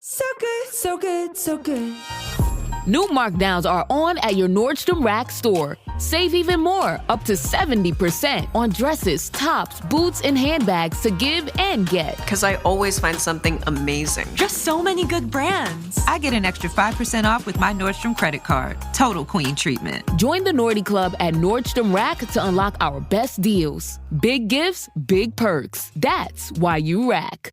So good, so good, so good. New markdowns are on at your Nordstrom Rack store. Save even more, up to 70% on dresses, tops, boots, and handbags to give and get. Because I always find something amazing. Just so many good brands. I get an extra 5% off with my Nordstrom credit card. Total queen treatment. Join the Nordy Club at Nordstrom Rack to unlock our best deals. Big gifts, big perks. That's why you rack.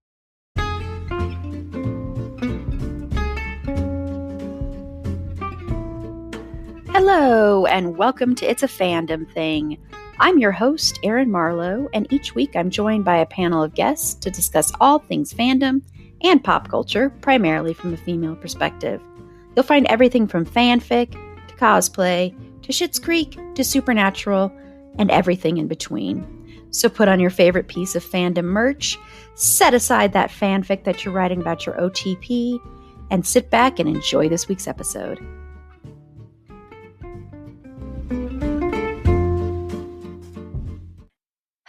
Hello, and welcome to It's a Fandom Thing. I'm your host, Erin Marlowe, and each week I'm joined by a panel of guests to discuss all things fandom and pop culture, primarily from a female perspective. You'll find everything from fanfic, to cosplay, to Schitt's Creek, to Supernatural, and everything in between. So put on your favorite piece of fandom merch, set aside that fanfic that you're writing about your OTP, and sit back and enjoy this week's episode.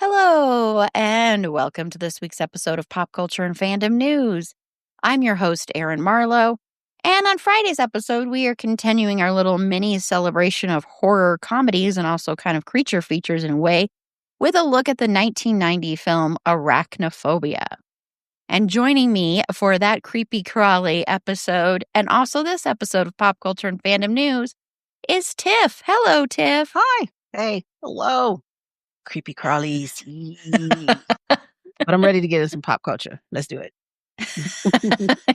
Hello, and welcome to this week's episode of Pop Culture and Fandom News. I'm your host, Erin Marlowe, and on Friday's episode, we are continuing our little mini celebration of horror comedies and also kind of creature features in a way, with a look at the 1990 film Arachnophobia. And joining me for that creepy crawly episode, and also this episode of Pop Culture and Fandom News, is Tiff. Hello, Tiff. Hi. Hey. Hello. Creepy crawlies. But I'm ready to get into some pop culture. Let's do it.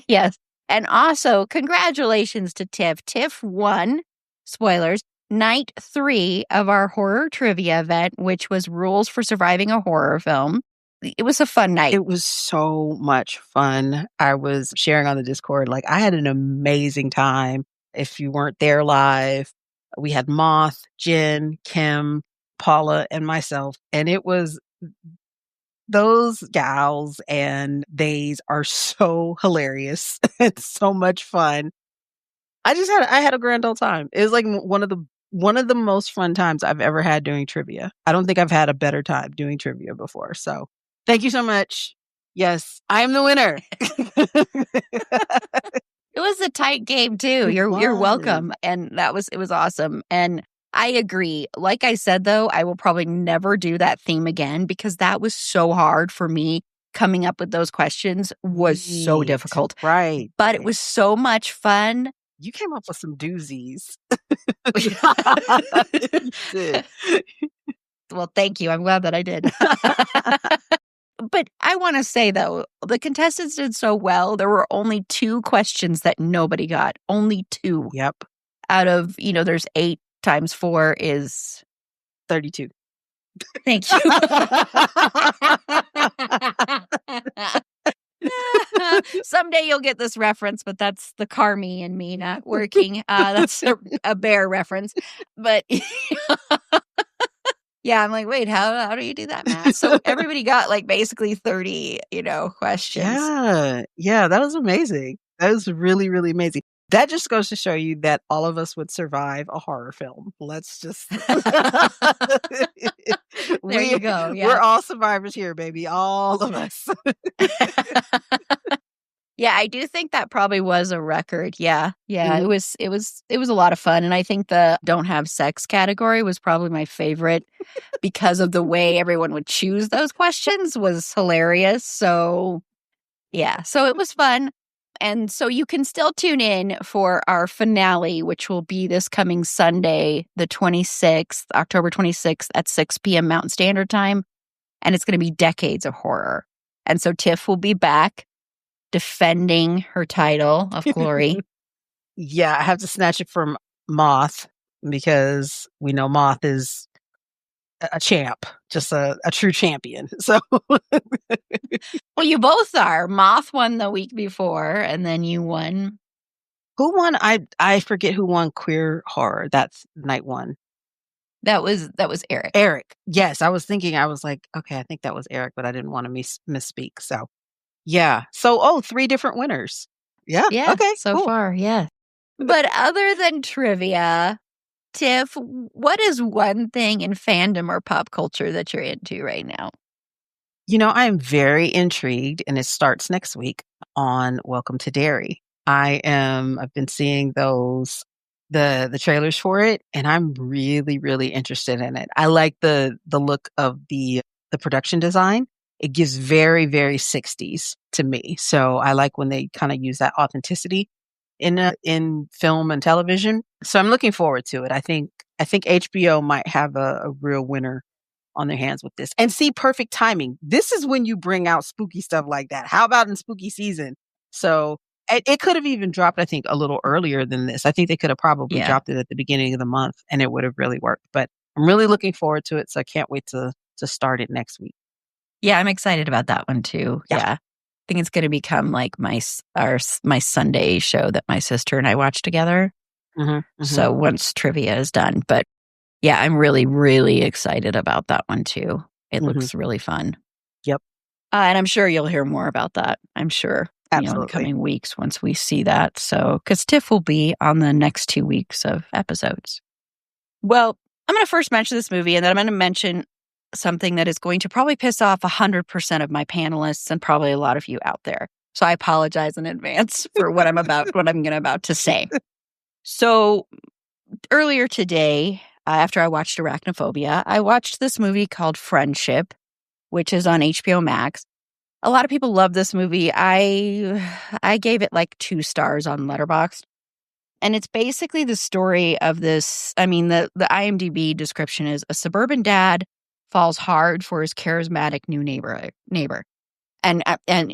Yes. And also, congratulations to Tiff. Tiff won, spoilers, night 3 of our horror trivia event, which was rules for surviving a horror film. It was a fun night. It was so much fun. I was sharing on the Discord, I had an amazing time. If you weren't there live, we had Moth, Jen, Kim, Paula, and myself. And it was, those gals and theys are so hilarious. It's so much fun. I had a grand old time. It was like one of the most fun times I've ever had doing trivia. I don't think I've had a better time doing trivia before. So thank you so much. Yes, I am the winner. It was a tight game too. You're welcome. And it was awesome. And I agree. Like I said, though, I will probably never do that theme again because that was so hard for me. Coming up with those questions was so difficult. Right. But it was so much fun. You came up with some doozies. Well, thank you. I'm glad that I did. But I want to say, though, the contestants did so well. There were only 2 questions that nobody got. Only 2. Yep. Out of, there's 8 times 4 is 32. Thank you. Someday you'll get this reference, but that's the Carmi and me not working. That's a bear reference. But yeah, I'm like, wait, how do you do that math? So everybody got basically 30, questions. Yeah, that was amazing. That was really, really amazing. That just goes to show you that all of us would survive a horror film. Let's just... There you go. Yeah. We're all survivors here, baby. All of us. Yeah, I do think that probably was a record. Yeah. Mm-hmm. It was a lot of fun. And I think the don't have sex category was probably my favorite because of the way everyone would choose those questions was hilarious. So yeah, so it was fun. And so you can still tune in for our finale, which will be this coming Sunday, the 26th, October 26th at 6 p.m. Mountain Standard Time. And it's going to be Decades of Horror. And so Tiff will be back defending her title of glory. Yeah, I have to snatch it from Moth because we know Moth is a champ, just a true champion. So, well, you both are. Moth won the week before, and then you won. Who won? I forget who won queer horror. That's night 1. That was Eric. Eric. Yes, I was thinking. I was like, okay, I think that was Eric, but I didn't want to misspeak. So, yeah. So, 3 different winners. Yeah. Okay. So cool. far, yeah. But other than trivia, Tiff, what is one thing in fandom or pop culture that you're into right now? I am very intrigued, and it starts next week. on Welcome to Derry. I've been seeing the trailers for it, and I'm really, really interested in it. I like the look of the production design. It gives very, very 60s to me. So I like when they kind of use that authenticity in film and television. So I'm looking forward to it. I think HBO might have a real winner on their hands with this. And see, perfect timing. This is when you bring out spooky stuff like that. How about in spooky season? So it could have even dropped, I think, a little earlier than this. I think they could have probably Yeah. dropped it at the beginning of the month and it would have really worked. But I'm really looking forward to it. So I can't wait to start it next week. Yeah, I'm excited about that one too. Yeah. Yeah. I think it's going to become like my Sunday show that my sister and I watch together. So once trivia is done, but yeah, I'm really, really excited about that one too. It looks really fun. Yep. And I'm sure you'll hear more about that. I'm sure, in the Absolutely. coming weeks once we see that. So, because Tiff will be on the next 2 weeks of episodes. Well, I'm going to first mention this movie, and then I'm going to mention something that is going to probably piss off 100% of my panelists and probably a lot of you out there. So I apologize in advance for what I'm about to say. So earlier today, after I watched Arachnophobia, I watched this movie called Friendship, which is on HBO Max. A lot of people love this movie. I gave it like 2 stars on Letterboxd. And it's basically the story of this. I mean, the IMDb description is a suburban dad falls hard for his charismatic new neighbor and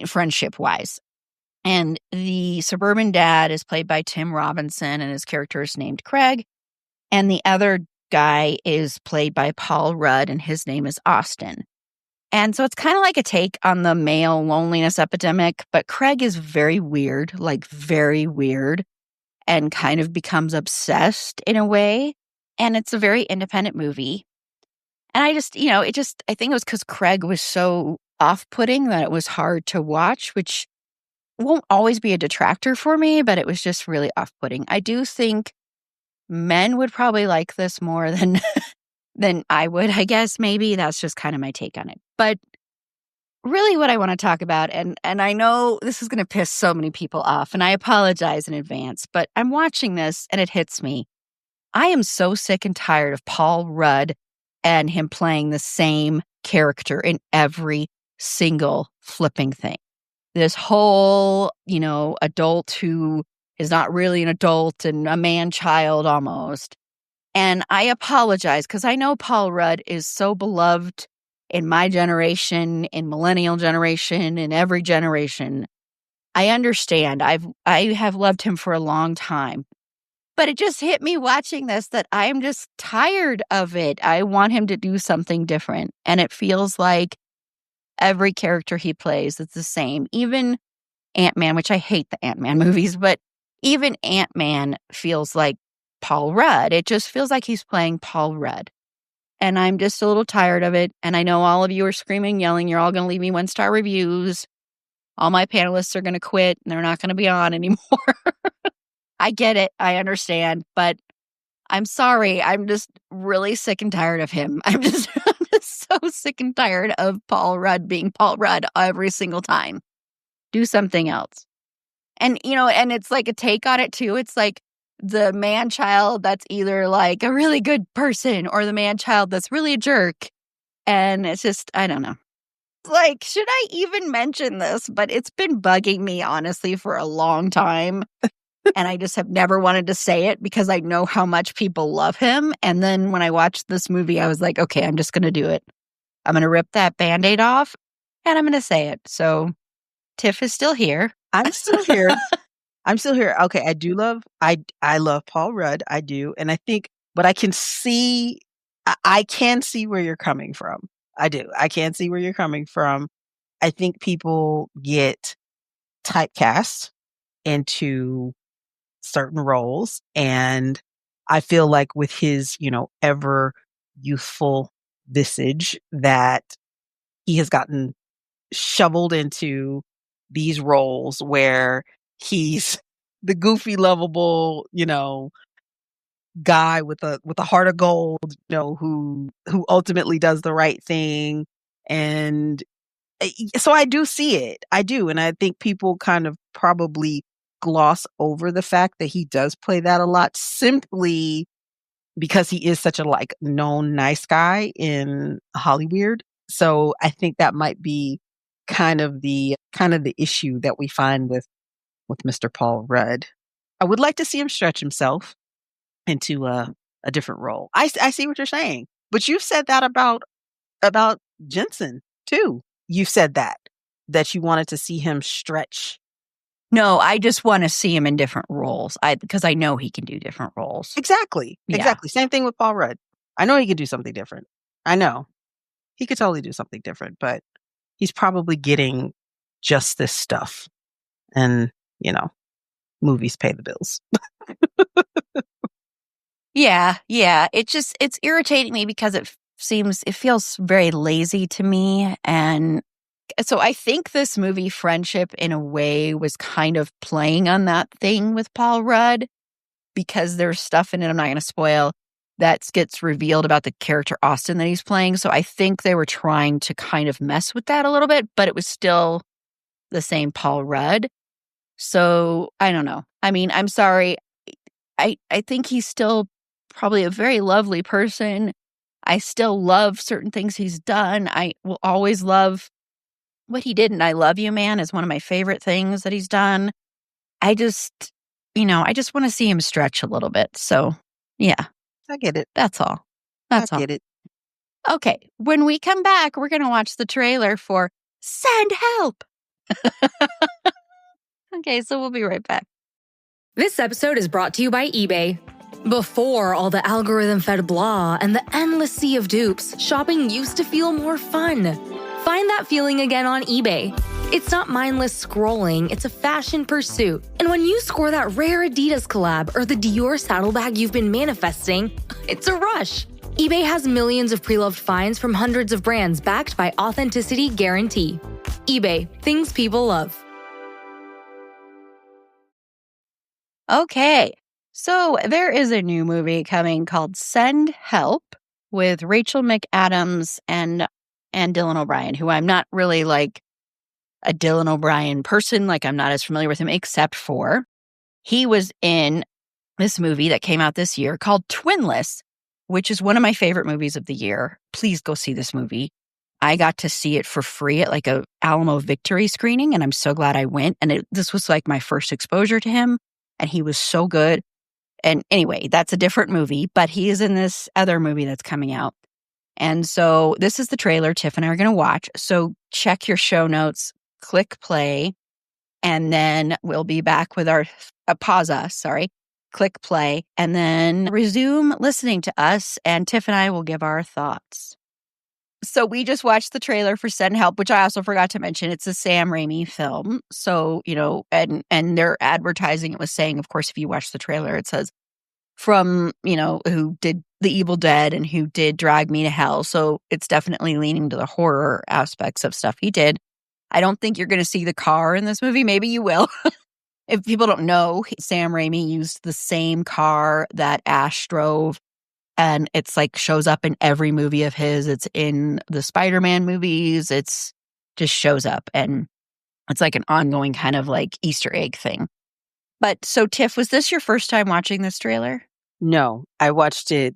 friendship-wise. And the suburban dad is played by Tim Robinson, and his character is named Craig. And the other guy is played by Paul Rudd, and his name is Austin. And so it's kind of like a take on the male loneliness epidemic, but Craig is very weird, like very weird, and kind of becomes obsessed in a way. And it's a very independent movie. And I think it was because Craig was so off-putting that it was hard to watch, which won't always be a detractor for me, but it was just really off-putting. I do think men would probably like this more than than I would, I guess. Maybe that's just kind of my take on it. But really what I want to talk about, and I know this is going to piss so many people off, and I apologize in advance, but I'm watching this and it hits me. I am so sick and tired of Paul Rudd and him playing the same character in every single flipping thing. This whole, adult who is not really an adult and a man-child almost. And I apologize because I know Paul Rudd is so beloved in my generation, in millennial generation, in every generation. I understand. I have loved him for a long time. But it just hit me watching this that I'm just tired of it. I want him to do something different. And it feels like every character he plays is the same. Even Ant-Man, which I hate the Ant-Man movies, but even Ant-Man feels like Paul Rudd. It just feels like he's playing Paul Rudd. And I'm just a little tired of it. And I know all of you are screaming, yelling. You're all going to leave me 1-star reviews. All my panelists are going to quit and they're not going to be on anymore. I get it. I understand. But I'm sorry. I'm just really sick and tired of him. I'm just so sick and tired of Paul Rudd being Paul Rudd every single time. Do something else. And, and it's like a take on it too. It's like the man-child that's either like a really good person or the man-child that's really a jerk. And it's just, I don't know. Like, should I even mention this? But it's been bugging me, honestly, for a long time. And I just have never wanted to say it because I know how much people love him. And then when I watched this movie, I was like, okay, I'm just going to do it. I'm going to rip that Band-Aid off and I'm going to say it. So Tiff is still here. I'm still here. Okay, I love Paul Rudd. I do. And I think, but I can see where you're coming from. I do. I can see where you're coming from. I think people get typecast into certain roles. And I feel like with his, ever youthful visage that he has gotten shoveled into these roles where he's the goofy, lovable, guy with a heart of gold, who ultimately does the right thing. And So I do see it. I do. And I think people kind of probably gloss over the fact that he does play that a lot simply because he is such a like known nice guy in Hollywood. So I think that might be kind of the issue that we find with Mr. Paul Rudd. I would like to see him stretch himself into a different role. I see what you're saying, but you've said that about Jensen too. You've said that you wanted to see him stretch. No, I just want to see him in different roles. Because I know he can do different roles. Exactly. Yeah. Exactly. Same thing with Paul Rudd. I know he could do something different. I know he could totally do something different, but he's probably getting just this stuff, and movies pay the bills. Yeah. It's irritating me because it feels very lazy to me. And so I think this movie, Friendship, in a way, was kind of playing on that thing with Paul Rudd, because there's stuff in it I'm not going to spoil that gets revealed about the character Austin that he's playing. So I think they were trying to kind of mess with that a little bit, but it was still the same Paul Rudd. So I don't know. I mean, I'm sorry. I think he's still probably a very lovely person. I still love certain things he's done. I will always love what he did in I Love You, Man is one of my favorite things that he's done. I just want to see him stretch a little bit. So, yeah. I get it. That's all. That's all. Get it. Okay. When we come back, we're going to watch the trailer for Send Help. Okay, so we'll be right back. This episode is brought to you by eBay. Before all the algorithm-fed blah and the endless sea of dupes, shopping used to feel more fun. Find that feeling again on eBay. It's not mindless scrolling, it's a fashion pursuit. And when you score that rare Adidas collab or the Dior saddlebag you've been manifesting, it's a rush. eBay has millions of pre-loved finds from hundreds of brands backed by authenticity guarantee. eBay, things people love. Okay, so there is a new movie coming called Send Help with Rachel McAdams and Dylan O'Brien, who I'm not really like a Dylan O'Brien person. Like, I'm not as familiar with him, except for he was in this movie that came out this year called Twinless, which is one of my favorite movies of the year. Please go see this movie. I got to see it for free at like a Alamo Victory screening, and I'm so glad I went. And this was like my first exposure to him, and he was so good. And anyway, that's a different movie, but he is in this other movie that's coming out. And so this is the trailer Tiff and I are going to watch. So check your show notes, click play, and then we'll be back with our pause us, sorry. Click play, and then resume listening to us, and Tiff and I will give our thoughts. So we just watched the trailer for Send Help, which I also forgot to mention. It's a Sam Raimi film. So, and their advertising, it was saying, of course, if you watch the trailer, it says from, who did The Evil Dead and who did Drag Me to Hell. So it's definitely leaning to the horror aspects of stuff he did. I don't think you're going to see the car in this movie. Maybe you will. If people don't know, Sam Raimi used the same car that Ash drove. And it's like shows up in every movie of his. It's in the Spider-Man movies. It's just shows up. And it's like an ongoing kind of like Easter egg thing. But so Tiff, was this your first time watching this trailer? No, I watched it,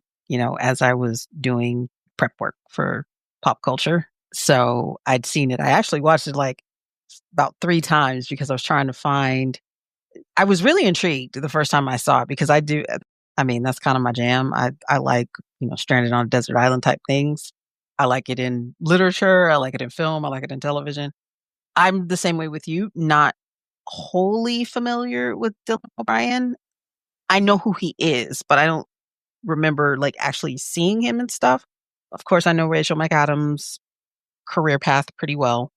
as I was doing prep work for Pop Culture. So I'd seen it. I actually watched it like about 3 times because I was trying to find. I was really intrigued the first time I saw it because that's kind of my jam. I like, stranded on a desert island type things. I like it in literature. I like it in film. I like it in television. I'm the same way with you, not wholly familiar with Dylan O'Brien. I know who he is, but I don't remember like actually seeing him and stuff. Of course, I know Rachel McAdams' career path pretty well.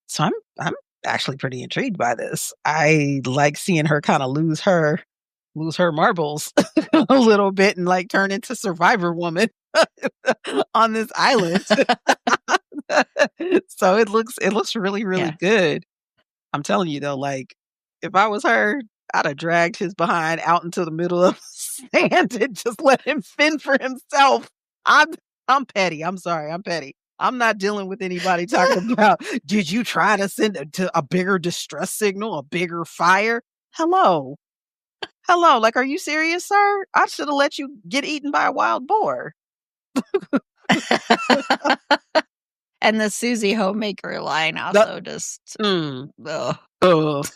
So I'm actually pretty intrigued by this. I like seeing her kind of lose her marbles a little bit and like turn into Survivor Woman on this island. So it looks really, really good. I'm telling you though, like if I was her, I'd have dragged his behind out into the middle of sand and just let him fend for himself. I'm petty. I'm sorry. I'm petty. I'm not dealing with anybody talking about, did you try to send a bigger distress signal, a bigger fire? Hello. Like, are you serious, sir? I should have let you get eaten by a wild boar. And the Susie Homemaker line also just, ugh. Ugh.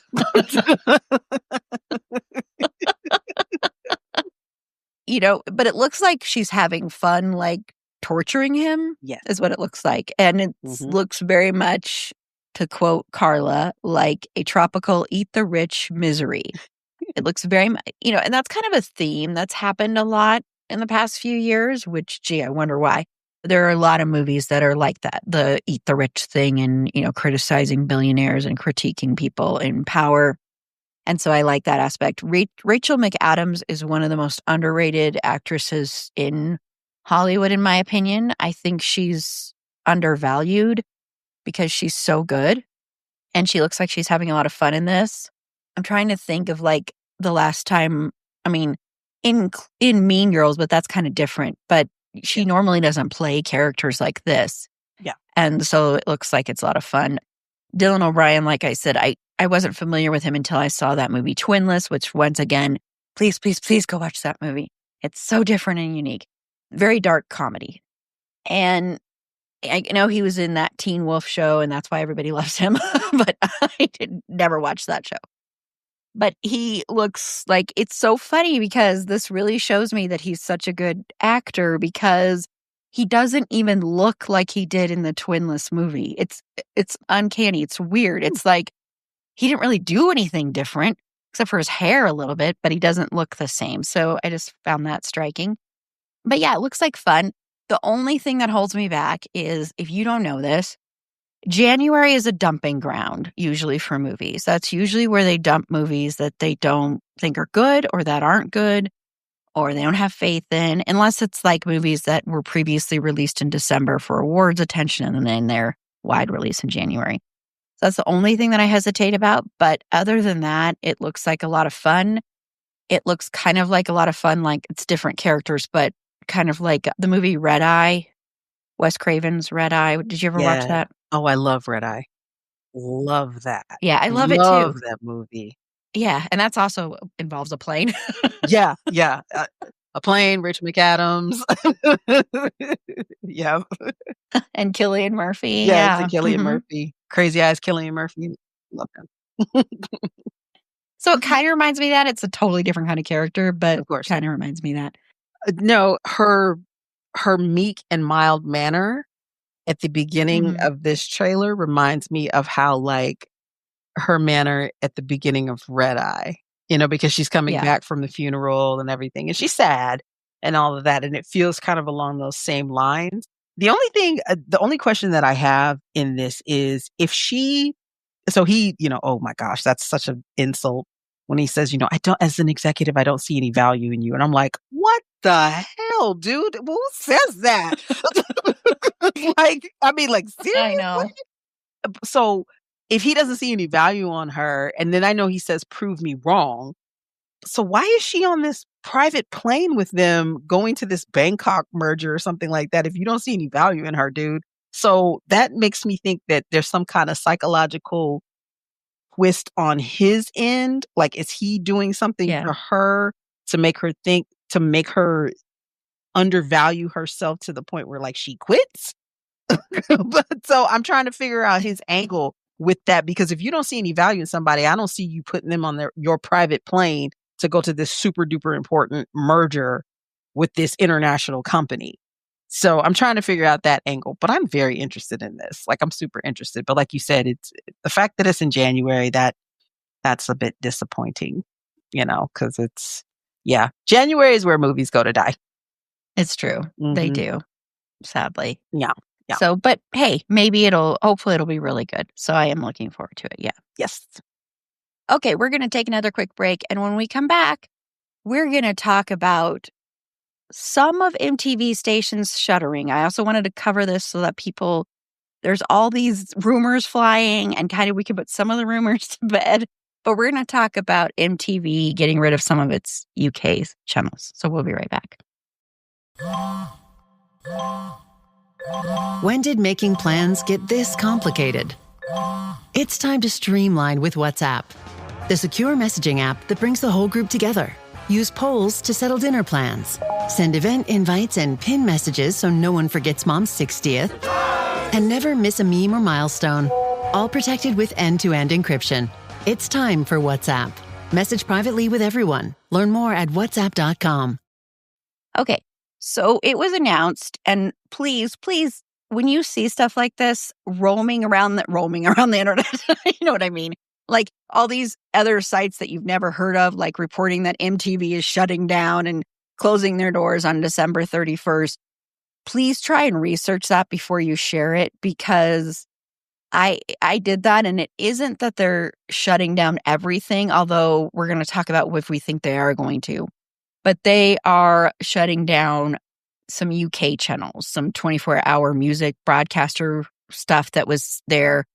But it looks like she's having fun, like torturing him. Yes. Is what it looks like. And it looks very much, to quote Carla, like a tropical eat the rich misery. It looks very much, and that's kind of a theme that's happened a lot in the past few years, which, gee, I wonder why. There are a lot of movies that are like that, the eat the rich thing and, criticizing billionaires and critiquing people in power. And so I like that aspect. Rachel McAdams is one of the most underrated actresses in Hollywood, in my opinion. I think she's undervalued because she's so good. And she looks like she's having a lot of fun in this. I'm trying to think of like the last time, in Mean Girls, but that's kind of different. But she normally doesn't play characters like this. Yeah. And so it looks like it's a lot of fun. Dylan O'Brien, like I said, I wasn't familiar with him until I saw that movie Twinless, which once again, please go watch that movie. It's so different and unique. Very dark comedy. And I know he was in that Teen Wolf show, and that's why everybody loves him. But I never watched that show. But he looks like, it's so funny because this really shows me that he's such a good actor, because he doesn't even look like he did in the Twinless movie. It's uncanny. It's weird. It's like he didn't really do anything different except for his hair a little bit, but he doesn't look the same. So I just found that striking. But yeah, it looks like fun. The only thing that holds me back is, if you don't know this, January is a dumping ground usually for movies. That's usually where they dump movies that they don't think are good or that aren't good or they don't have faith in, unless it's like movies that were previously released in December for awards attention and then their wide release in January. So that's the only thing that I hesitate about. But other than that, it looks like a lot of fun. It looks kind of like a lot of fun, like it's different characters, but kind of like the movie Red Eye, Wes Craven's Red Eye. Did you ever watch that? Oh, I love Red Eye. Love that. Yeah, I love it too. Love that movie. Yeah, and that's also involves a plane. Yeah. A plane, Rachel McAdams. Yeah. And Cillian Murphy. Yeah, it's a Cillian Murphy. Crazy Eyes Cillian Murphy. Love him. So it kind of reminds me of that. It's a totally different kind of character, but Of course. kind of reminds me of that. No, her meek and mild manner at the beginning of this trailer reminds me of how, like, her manner at the beginning of Red Eye, because she's coming back from the funeral and everything, and she's sad and all of that, and it feels kind of along those same lines. The only question that I have in this is if he, oh my gosh, that's such an insult when he says, I don't, as an executive, I don't see any value in you. And I'm like, what the hell, dude? Who says that? Seriously? I know. So if he doesn't see any value on her, and then I know he says, prove me wrong. So why is she on this private plane with them going to this Bangkok merger or something like that if you don't see any value in her, dude? So that makes me think that there's some kind of psychological twist on his end. Like, is he doing something for her to make her undervalue herself to the point where, like, she quits? But so I'm trying to figure out his angle with that, because if you don't see any value in somebody, I don't see you putting them on your private plane to go to this super duper important merger with this international company. So I'm trying to figure out that angle, but I'm very interested in this. Like, I'm super interested. But like you said, it's the fact that it's in January, that's a bit disappointing, because January is where movies go to die. It's true. They do, sadly. Yeah. So, but hey, hopefully it'll be really good. So I am looking forward to it. Yeah. Yes. Okay, we're going to take another quick break. And when we come back, we're going to talk about some of MTV stations shuttering. I also wanted to cover this so that there's all these rumors flying, and kind of we can put some of the rumors to bed. But we're going to talk about MTV getting rid of some of its UK channels. So we'll be right back. When did making plans get this complicated? It's time to streamline with WhatsApp, the secure messaging app that brings the whole group together. Use polls to settle dinner plans. Send event invites and pin messages so no one forgets Mom's 60th. And never miss a meme or milestone. All protected with end-to-end encryption. It's time for WhatsApp. Message privately with everyone. Learn more at whatsapp.com. Okay, so it was announced, and please, when you see stuff like this roaming around the internet, you know what I mean? Like all these other sites that you've never heard of, like reporting that MTV is shutting down and closing their doors on December 31st. Please try and research that before you share it, because I did that, and it isn't that they're shutting down everything, although we're going to talk about if we think they are going to. But they are shutting down some UK channels, some 24-hour music broadcaster stuff that was there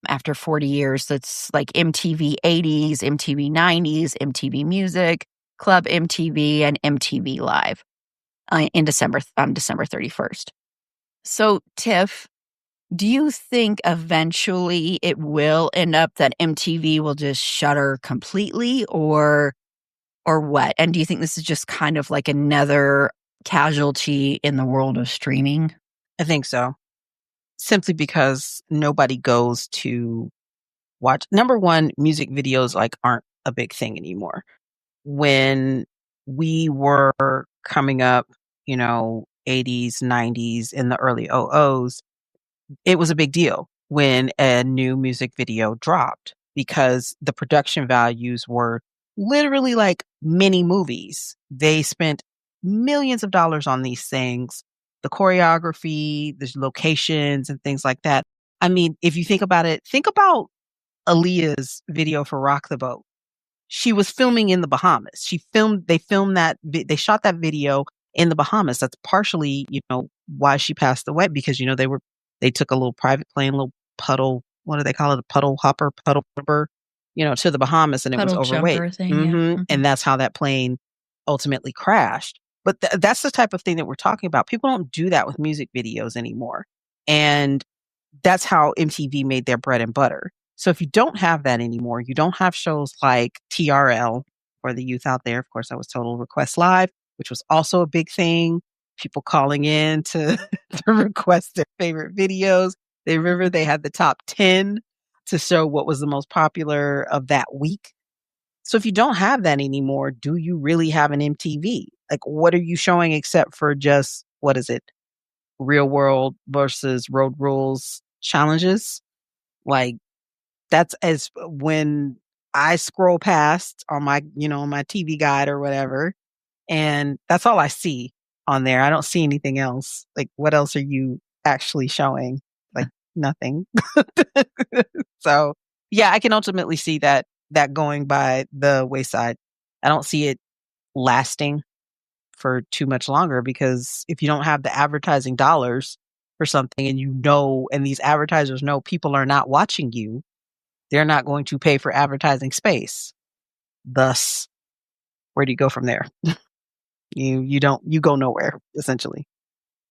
after 40 years. That's like MTV 80s, MTV 90s, MTV Music, Club MTV, and MTV Live on December 31st. So, Tiff, do you think eventually it will end up that MTV will just shutter completely, or what? And do you think this is just kind of like another casualty in the world of streaming? I think so. Simply because nobody goes to watch. Number one, music videos aren't a big thing anymore. When we were coming up, 80s, 90s, in the early 00s, it was a big deal when a new music video dropped because the production values were literally like mini movies. They spent millions of dollars on these things, the choreography, the locations, and things like that. I mean, if you think about it, think about Aaliyah's video for Rock the Boat. She was filming in the Bahamas. They shot that video in the Bahamas. That's partially, why she passed away, because, they took a little private plane, little puddle, what do they call it? A puddle hopper, to the Bahamas, and it was Puddle overweight. jumper thing, yeah. Mm-hmm. And that's how that plane ultimately crashed. But that's the type of thing that we're talking about. People don't do that with music videos anymore. And that's how MTV made their bread and butter. So if you don't have that anymore, you don't have shows like TRL for the youth out there. Of course, that was Total Request Live, which was also a big thing. People calling in to request their favorite videos. They remember they had the top 10 to show what was the most popular of that week. So if you don't have that anymore, do you really have an MTV? Like, what are you showing except for just, what is it? Real world versus road rules challenges? Like, that's as when I scroll past on my, on my TV guide or whatever, and that's all I see on there. I don't see anything else. Like, what else are you actually showing? Like, nothing. So, yeah, I can ultimately see that going by the wayside. I don't see it lasting for too much longer, because if you don't have the advertising dollars for something, and these advertisers know people are not watching you, they're not going to pay for advertising space. Thus, where do you go from there? You go nowhere, essentially.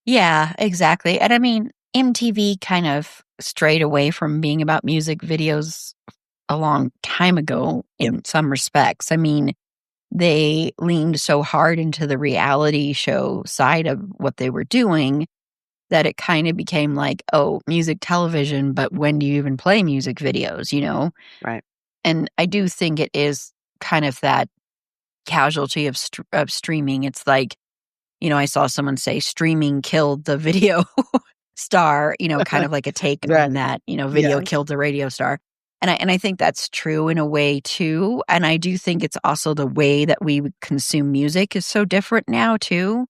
Yeah, exactly. And I mean, MTV kind of strayed away from being about music videos a long time ago in some respects. I mean, they leaned so hard into the reality show side of what they were doing that it kind of became like, oh, music television, but when do you even play music videos, Right. And I do think it is kind of that casualty of streaming. It's like, I saw someone say streaming killed the video star, kind of like a take Right. on that, video killed the radio star. And I think that's true in a way too. And I do think it's also the way that we consume music is so different now too.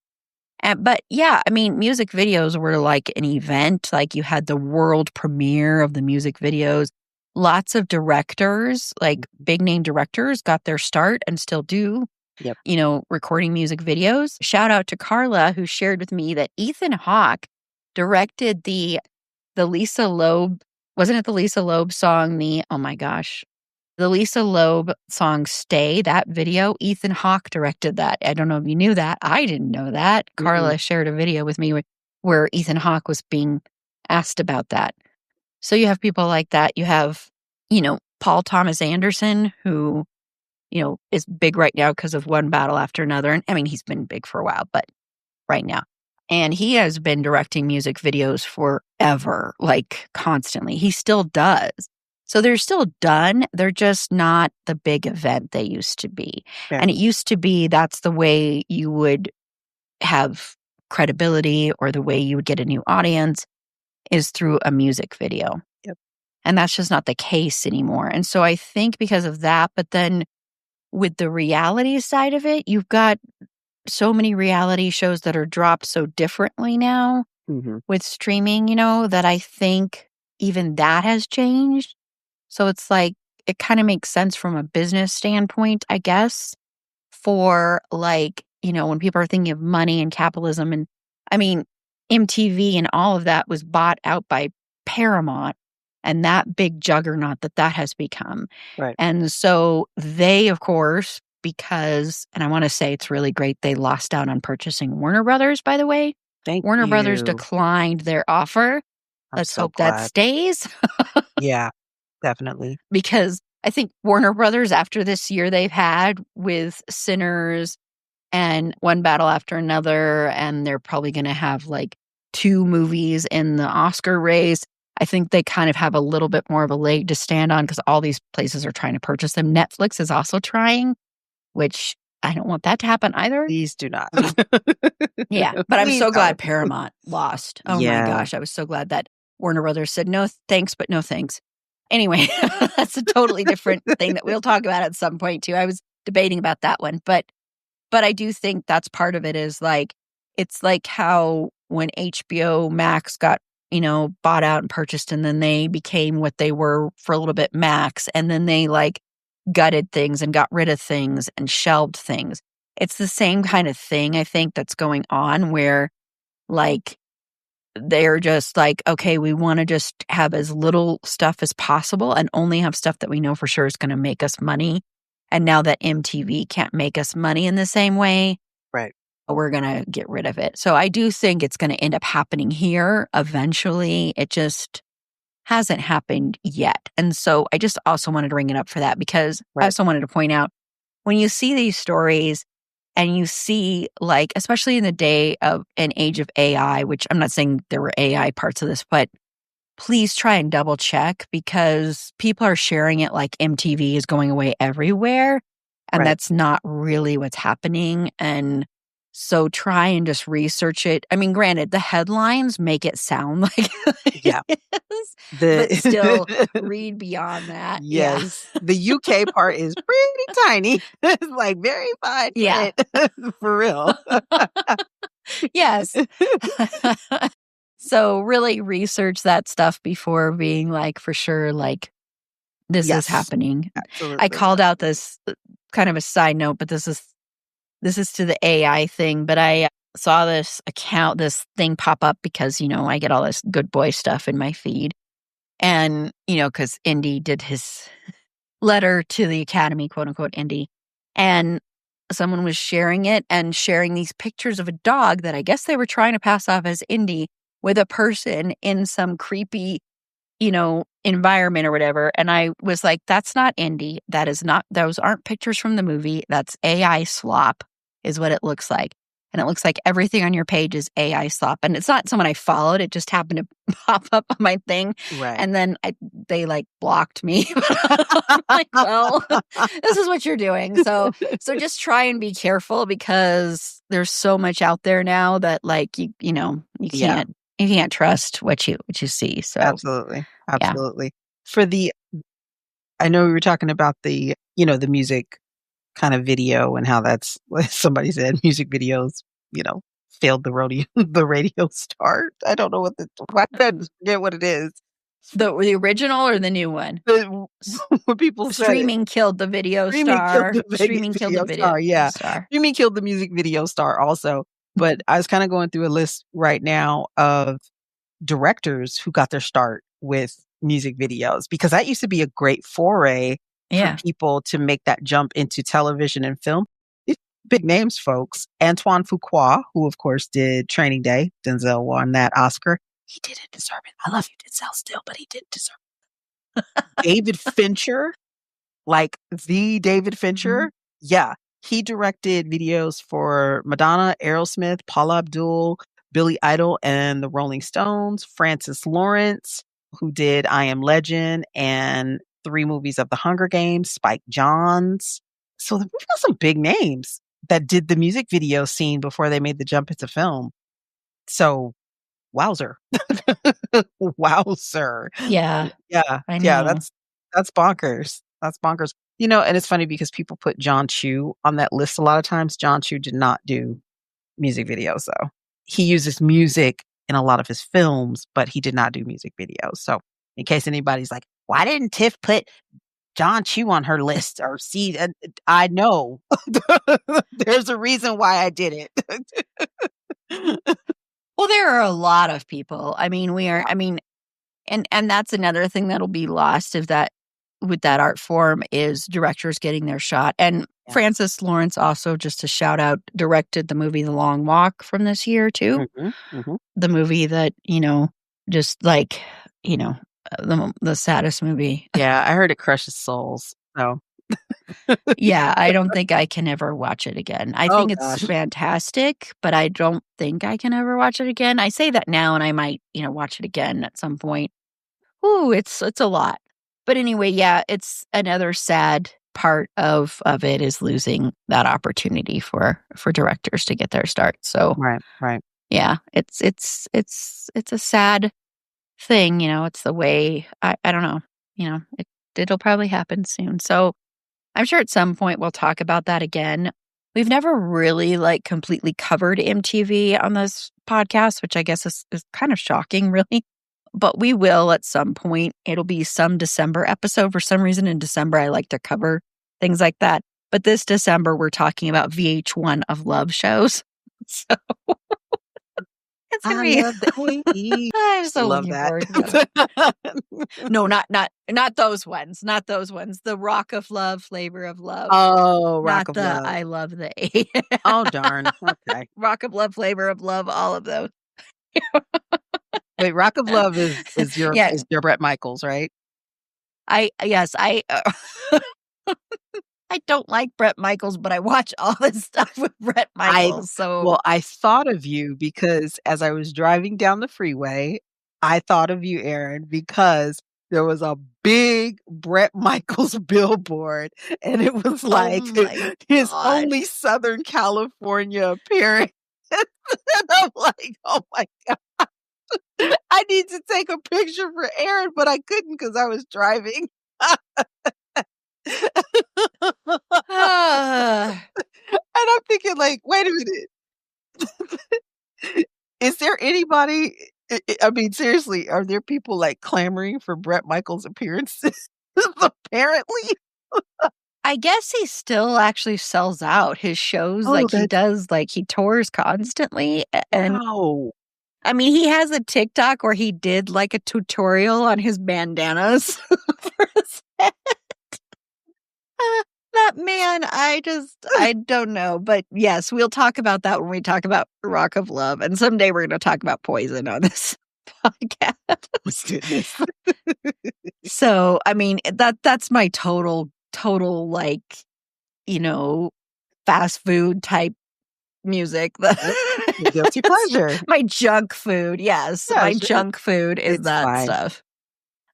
But yeah, I mean, music videos were like an event. Like you had the world premiere of the music videos. Lots of directors, like big name directors, got their start and still do, Yep. Recording music videos. Shout out to Carla, who shared with me that Ethan Hawke directed the Lisa Loeb, wasn't it the Lisa Loeb song, the Lisa Loeb song Stay, that video, Ethan Hawke directed that. I don't know if you knew that. I didn't know that. Carla shared a video with me where Ethan Hawke was being asked about that. So you have people like that. You have, Paul Thomas Anderson, who, is big right now because of One Battle After Another. And I mean, he's been big for a while, but right now. And he has been directing music videos forever, like constantly. He still does. So they're still done. They're just not the big event they used to be. Yeah. And it used to be that's the way you would have credibility or the way you would get a new audience is through a music video. Yep. And that's just not the case anymore. And so I think because of that, but then with the reality side of it, you've got so many reality shows that are dropped so differently now with streaming, that I think even that has changed. So it's like, it kind of makes sense from a business standpoint, I guess, for like, when people are thinking of money and capitalism. And I mean, MTV and all of that was bought out by Paramount and that big juggernaut that has become. Right. And so they, of course, because, and I want to say it's really great, they lost out on purchasing Warner Brothers, by the way. Warner Brothers declined their offer. Let's hope that stays. Yeah, definitely. Because I think Warner Brothers, after this year they've had with Sinners and One Battle After Another, and they're probably going to have like 2 movies in the Oscar race, I think they kind of have a little bit more of a leg to stand on because all these places are trying to purchase them. Netflix is also trying, which I don't want that to happen either. Please do not. Yeah, but I'm so glad Paramount lost. Oh my gosh, I was so glad that Warner Brothers said no thanks, but no thanks. Anyway, that's a totally different thing that we'll talk about at some point too. I was debating about that one, but I do think that's part of it is like, it's like how when HBO Max got, bought out and purchased, and then they became what they were for a little bit, Max, and then they like gutted things and got rid of things and shelved things. It's the same kind of thing, I think, that's going on where like they're just like, okay, we want to just have as little stuff as possible and only have stuff that we know for sure is going to make us money. And now that MTV can't make us money in the same way, right, we're going to get rid of it. So I do think it's going to end up happening here eventually. It just hasn't happened yet. And so I just also wanted to bring it up for that because I also wanted to point out when you see these stories and you see like, especially in the day of an age of AI, which I'm not saying there were AI parts of this, but please try and double check because people are sharing it like MTV is going away everywhere. And that's not really what's happening. And so try and just research it. I mean, granted, the headlines make it sound like it is, but still read beyond that. Yes. Yeah. The UK part is pretty tiny. It's like very fine. Yeah. For real. Yes. So really research that stuff before being like, for sure, like this is happening. Absolutely. I called out this kind of a side note, but this is to the AI thing, but I saw this thing pop up because, I get all this good boy stuff in my feed. And, because Indy did his letter to the Academy, quote unquote, Indy. And someone was sharing it and sharing these pictures of a dog that I guess they were trying to pass off as Indy with a person in some creepy, environment or whatever. And I was like, that's not Indy. Those aren't pictures from the movie. That's AI slop is what it looks like. And it looks like everything on your page is AI slop. And it's not someone I followed. It just happened to pop up on my thing. Right. And then they like blocked me. I'm like, well, this is what you're doing. So just try and be careful because there's so much out there now that like, you can't trust what you see. So Absolutely. I know we were talking about the music kind of video and how that's, somebody said music videos, failed the radio star. I don't know I forget what it is. The original or the new one? What people say. Streaming killed the video star. Streaming killed the video star. Streaming killed the music video star also. But I was kind of going through a list right now of directors who got their start with music videos because that used to be a great foray for people to make that jump into television and film. big names, folks. Antoine Fuqua, who of course did Training Day. Denzel won that Oscar. He didn't deserve it. I love you, Denzel, still, but he didn't deserve it. David Fincher, like the David Fincher. Yeah. He directed videos for Madonna, Aerosmith, Paula Abdul, Billy Idol, and the Rolling Stones. Francis Lawrence, who did I Am Legend and 3 movies of The Hunger Games, Spike Jonze. So we've got some big names that did the music video scene before they made the jump into film. So, wowzer. Wowzer. Yeah. Yeah. I Yeah, know. that's bonkers. That's bonkers. You know, and it's funny because people put John Chu on that list a lot of times. John Chu did not do music videos, though. He uses music in a lot of his films, but he did not do music videos. So, in case anybody's like, why didn't Tiff put John Chu on her list or see? I know. There's a reason why I did it. Well, there are a lot of people. I mean, and that's another thing that'll be lost if that with that art form is directors getting their shot. And Francis Lawrence also, just to shout out, directed the movie The Long Walk from this year too. The movie that, just like, the saddest movie. Yeah, I heard it crushes souls. So Yeah, I don't think I can ever watch it again. I think it's gosh. fantastic, but I don't think I can ever watch it again. I say that now and I might, watch it again at some point. Ooh, it's a lot. But anyway, yeah, it's another sad part of it is losing that opportunity for directors to get their start. So right. yeah, it's a sad thing, it's the way I don't know, it'll probably happen soon. So I'm sure at some point we'll talk about that again. We've never really completely covered MTV on this podcast, which I guess is kind of shocking, really. But we will at some point. It'll be some December episode. For some reason in December, I like to cover things like that. But this December, we're talking about VH1 of love shows. So it's going to be... love the 80s. I'm so love looking that. forward to that. No, not those ones. Not those ones. The Rock of Love, Flavor of Love. Oh, Rock Not of the Love. I Love the 80s. Oh, darn. Okay. Rock of Love, Flavor of Love, all of those. Wait, Rock of Love is your Yeah. is your Bret Michaels, right? I don't like Bret Michaels, but I watch all this stuff with Bret Michaels. Well, I thought of you because as I was driving down the freeway, I thought of you, Erin, because there was a big Bret Michaels billboard, and it was like my his God. only Southern California appearance. And I'm like, oh my God. I need to take a picture for Erin, but I couldn't because I was driving. And I'm thinking, wait a minute. Is there anybody? I mean, seriously, are there people clamoring for Bret Michaels' appearances? Apparently. I guess he still actually sells out his shows. He does, he tours constantly. And Wow. I mean, he has a TikTok where he did a tutorial on his bandanas for a set. That man, I don't know. But yes, we'll talk about that when we talk about Rock of Love. And someday we're going to talk about Poison on this podcast. Goodness. So, I mean, that's my total, fast food type music. Your guilty pleasure. My junk food. Yes. Yeah, my sure. junk food is It's that fine. stuff.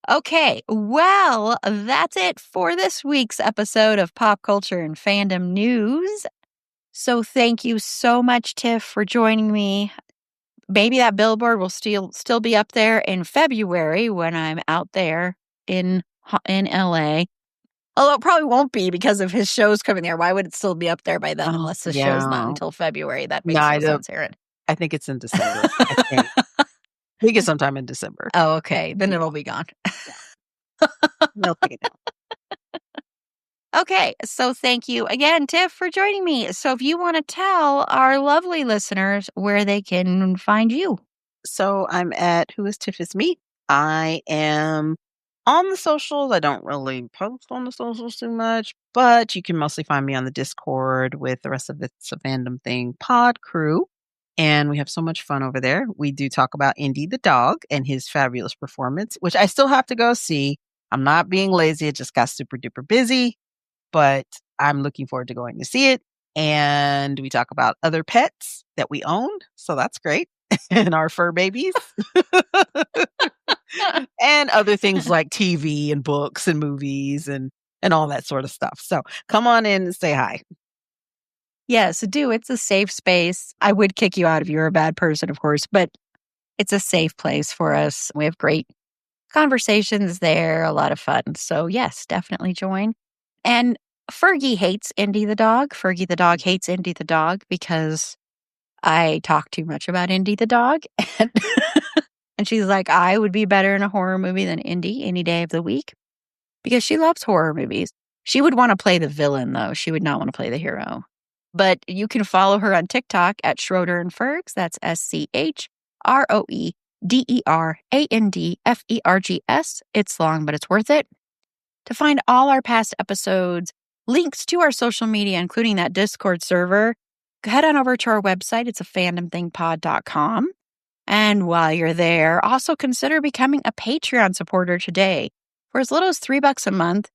Okay. Well, that's it for this week's episode of Pop Culture and Fandom News. So thank you so much, Tiff, for joining me. Maybe that billboard will still be up there in February when I'm out there in LA. Although it probably won't be because of his shows coming there. Why would it still be up there by then unless the show's not until February? That makes no sense, Erin. I think it's in December. I think it's sometime in December. Oh, okay. Then it'll be gone. They'll take it down. Okay. So thank you again, Tiff, for joining me. So if you want to tell our lovely listeners where they can find you. So I'm at Who is Tiff is Me. I am on the socials. I don't really post on the socials too much, but you can mostly find me on the Discord with the rest of It's a Fandom Thing pod crew. And we have so much fun over there. We do talk about Indy the dog and his fabulous performance, which I still have to go see. I'm not being lazy. It just got super duper busy, but I'm looking forward to going to see it. And we talk about other pets that we own. So that's great. And our fur babies. And other things like TV and books and movies and all that sort of stuff. So come on in and say hi. Yes, do. It's a safe space. I would kick you out if you were a bad person, of course, but it's a safe place for us. We have great conversations there, a lot of fun. So yes, definitely join. And Fergie hates Indy the dog. Fergie the dog hates Indy the dog because I talk too much about Indy the dog. And she's like, I would be better in a horror movie than Indy any day of the week because she loves horror movies. She would want to play the villain, though. She would not want to play the hero. But you can follow her on TikTok at Schroeder and Fergs. That's SCHROEDERANDFERGS. It's long, but it's worth it. To find all our past episodes, links to our social media, including that Discord server, head on over to our website. It's afandomthingpod.com. And while you're there, also consider becoming a Patreon supporter today. For as little as $3 a month,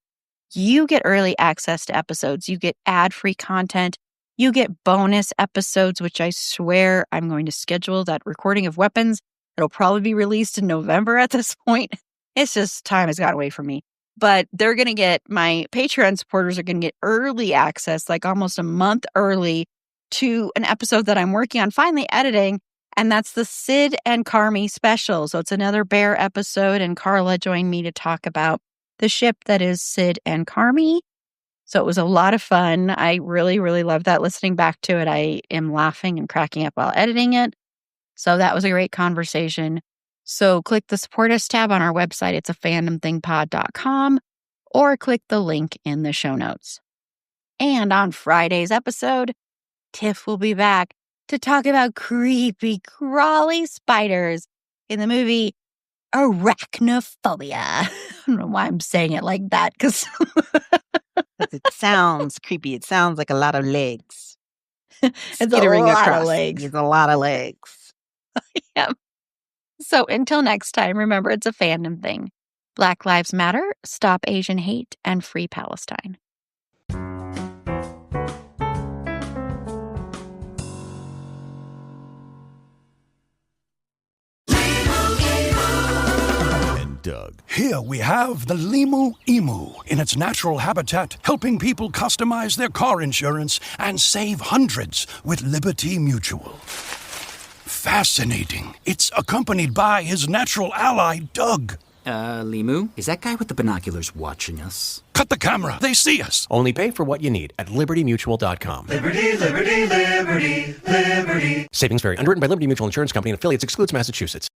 you get early access to episodes. You get ad-free content. You get bonus episodes, which I swear I'm going to schedule that recording of Weapons. It'll probably be released in November at this point. It's just time has got away from me. But they're going to get, my Patreon supporters are going to get early access, like almost a month early, to an episode that I'm working on finally editing. And that's the Sid and Carmi special. So it's another Bear episode. And Carla joined me to talk about the ship that is Sid and Carmi. So it was a lot of fun. I really, really loved that. Listening back to it, I am laughing and cracking up while editing it. So that was a great conversation. So click the Support Us tab on our website. It's afandomthingpod.com, or click the link in the show notes. And on Friday's episode, Tiff will be back to talk about creepy, crawly spiders in the movie Arachnophobia. I don't know why I'm saying it like that, because it sounds creepy. It sounds like a lot of legs. It's a lot of legs. It's a lot of legs. Yeah. So until next time, remember, it's a fandom thing. Black Lives Matter, Stop Asian Hate, and Free Palestine. Doug. Here we have the Limu Emu in its natural habitat, helping people customize their car insurance and save hundreds with Liberty Mutual. Fascinating. It's accompanied by his natural ally, Doug. Limu, is that guy with the binoculars watching us? Cut the camera. They see us. Only pay for what you need at libertymutual.com. Liberty, liberty, liberty, liberty. Savings vary. Underwritten by Liberty Mutual Insurance Company and affiliates. Excludes Massachusetts.